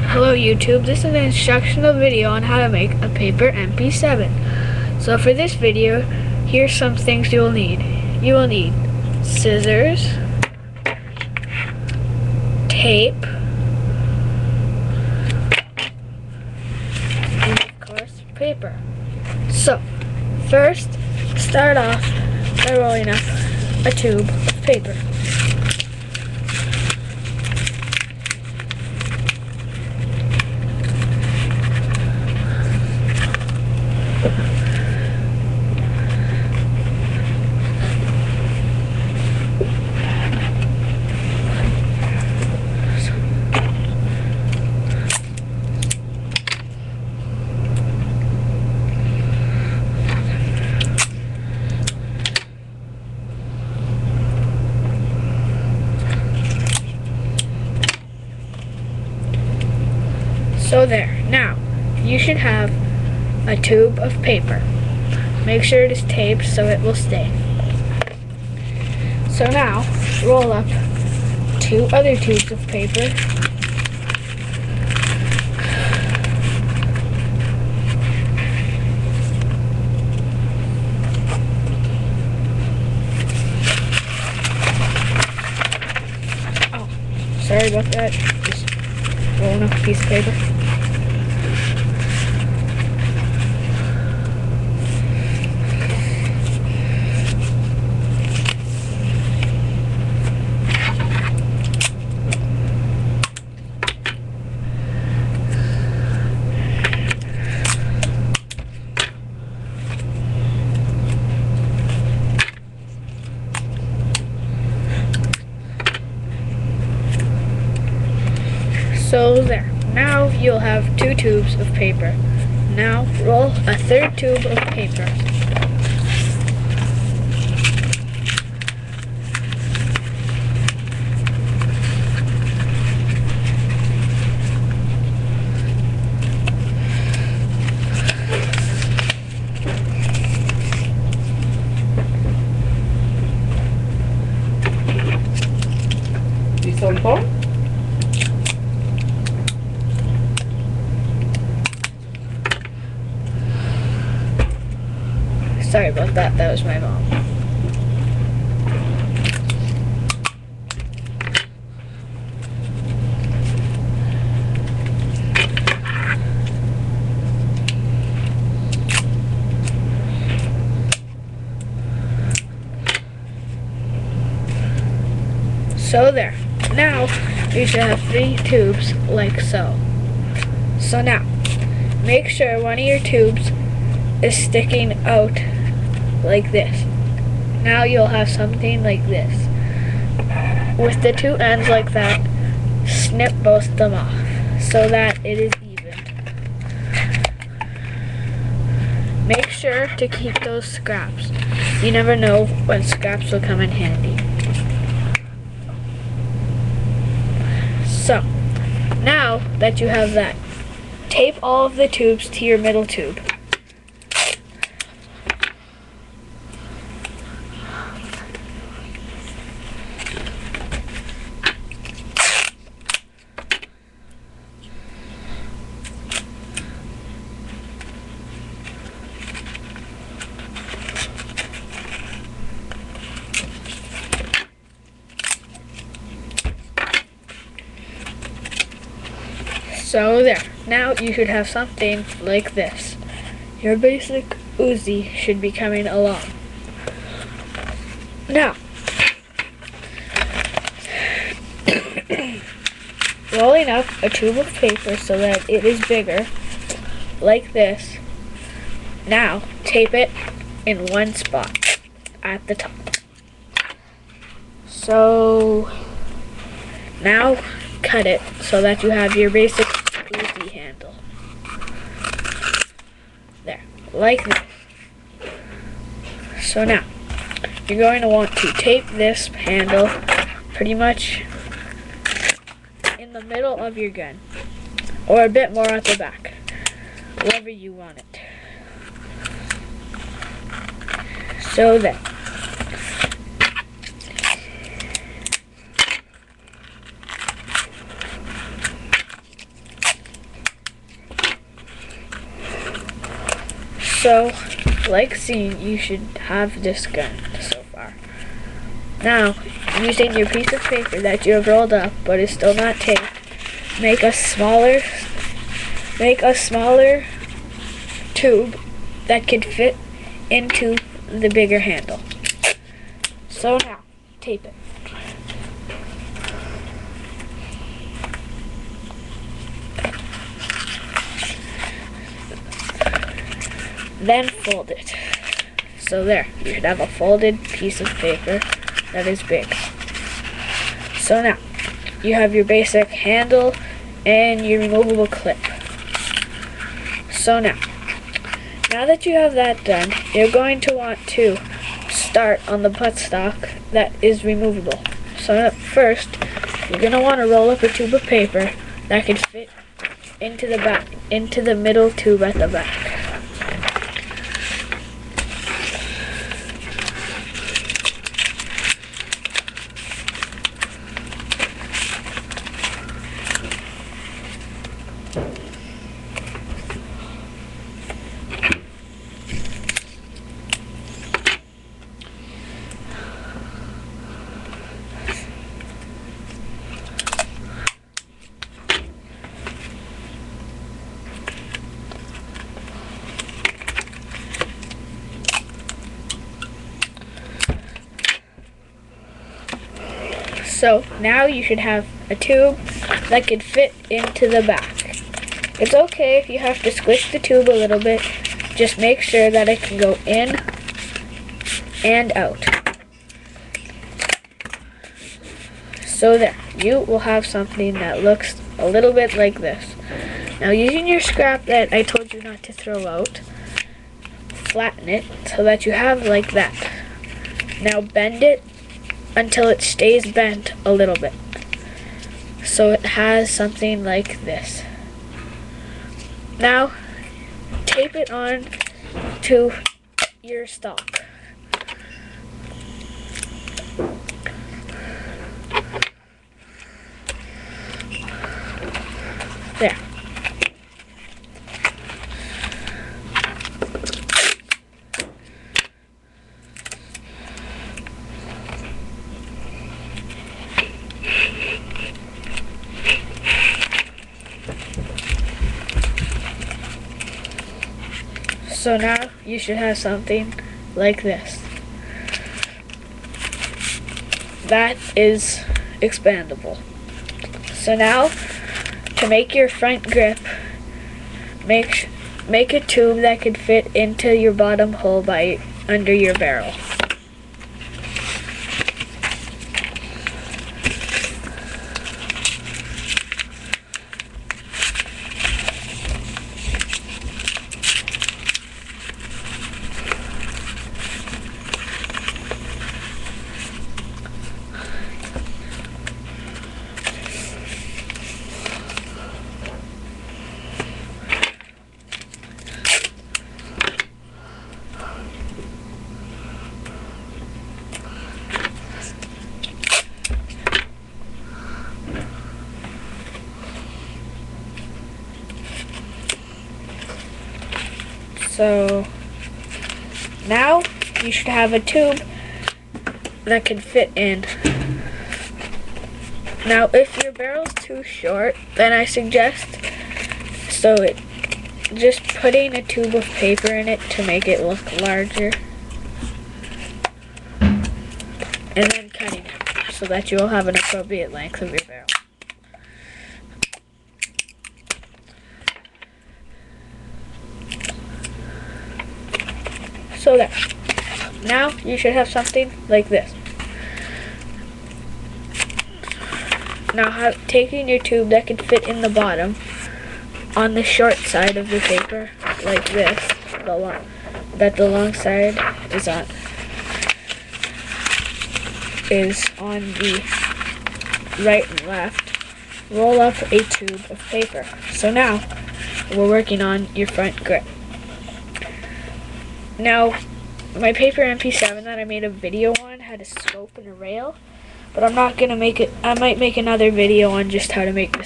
Hello YouTube, this is an instructional video on how to make a paper mp7. So for this video, here's some things you will need. You will need scissors, tape, and of course paper. So first, start off by rolling up a tube of paper. So there, now you should have a tube of paper. Make sure it is taped so it will stay. So now, roll up 2 other tubes of paper. Oh, sorry about that. Just rolling up a piece of paper. So there, now you'll have 2 tubes of paper. Now roll a 3rd tube of paper. This on phone? Sorry about that, that was my mom. So there, now you should have 3 tubes like so. So now, make sure one of your tubes is sticking out like this. Now you'll have something like this. With the 2 ends like that, snip both of them off so that it is even. Make sure to keep those scraps. You never know when scraps will come in handy. So, now that you have that, tape all of the tubes to your middle tube. So there, now you should have something like this. Your basic Uzi should be coming along. Now, rolling up a tube of paper so that it is bigger, like this. Now, tape it in one spot at the top. So, now cut it so that you have your basic Uzi handle. There, like this. So now, you're going to want to tape this handle pretty much in the middle of your gun, or a bit more at the back, wherever you want it. So then, So, like seen, you should have this gun so far. Now, using your piece of paper that you have rolled up but is still not taped, make a smaller tube that could fit into the bigger handle. So now, tape it. Then fold it. So there, you should have a folded piece of paper that is big. So now, you have your basic handle and your removable clip. So now that you have that done, you're going to want to start on the buttstock that is removable. So first, you're going to want to roll up a tube of paper that can fit into the middle tube at the back. So now you should have a tube that could fit into the back. It's okay if you have to squish the tube a little bit. Just make sure that it can go in and out. So there, you will have something that looks a little bit like this. Now using your scrap that I told you not to throw out, flatten it so that you have like that. Now bend it until it stays bent a little bit. So it has something like this. Now, tape it on to your stock. There. So now you should have something like this. That is expandable. So now, to make your front grip, make a tube that could fit into your bottom hole by under your barrel. So now you should have a tube that can fit in. Now if your barrel's too short, then I suggest just putting a tube of paper in it to make it look larger. And then cutting it so that you will have an appropriate length of your barrel. So there. Now you should have something like this. Now taking your tube that can fit in the bottom on the short side of the paper, like this, the long side is on the right and left, roll up a tube of paper. So now we're working on your front grip. Now, my paper mp7 that I made a video on had a scope and a rail, but I'm not gonna make it. I might make another video on just how to make this.